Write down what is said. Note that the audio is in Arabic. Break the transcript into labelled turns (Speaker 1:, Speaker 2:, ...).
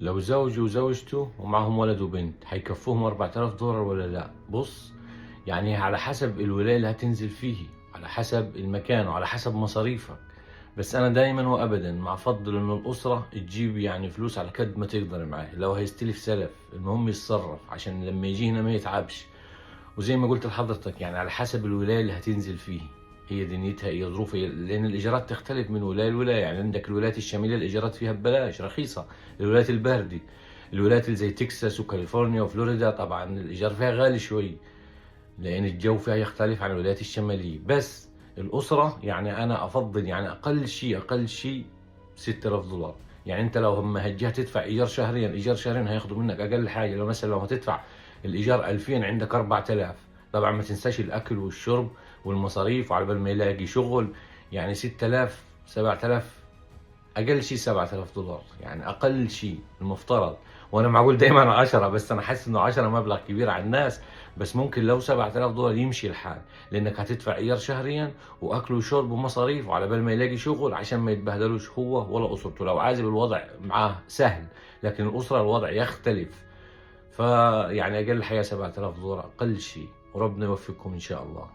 Speaker 1: لو زوج وزوجته ومعهم ولد وبنت هيكفوهم $4000 ولا لا؟ بص، يعني على حسب الولاية اللي هتنزل فيه، على حسب المكان وعلى حسب مصاريفك. بس انا دايما وابدا مع فضل انه الاسرة تجيب يعني فلوس على قد ما تقدر معاه. لو هيستلف سلف المهم يتصرف عشان لما يجي هنا ما يتعبش. وزي ما قلت لحضرتك يعني على حسب الولاية اللي هتنزل فيه، هي دنيتها هي ظروفها لان الايجارات تختلف من ولاية لولاية. يعني عندك الولايات الشمالية الايجارات فيها ببلاش رخيصة. الولايات الباردة، الولايات اللي زي تكساس وكاليفورنيا وفلوريدا، طبعا الايجار فيها غالي شوي لان الجو فيها يختلف عن الولايات الشمالية. بس الاسرة يعني انا افضل يعني اقل شيء $6000. يعني انت لو هم هتجي تدفع ايجار شهريا، ايجار شهريا هياخدوا منك اقل حاجة. لو مثلا لو هتدفع الايجار 2000 عندك 4000. طبعا ما تنساش الاكل والشرب والمصاريف وعلى بال ما يلاقي شغل. يعني 6000 7000، اقل شيء $7000 يعني اقل شيء المفترض. وانا معقول دايما 10، بس انا حاسس انه 10 مبلغ كبير على الناس. بس ممكن لو $7000 يمشي الحال، لانك هتدفع ايجار شهريا واكل وشرب ومصاريف وعلى بال ما يلاقي شغل عشان ما يتبهدلوش هو ولا اسرته. لو عازب الوضع معاه سهل، لكن الاسره الوضع يختلف. فيعني اقل حاجه $7000 اقل شيء، وربنا يوفقكم ان شاء الله.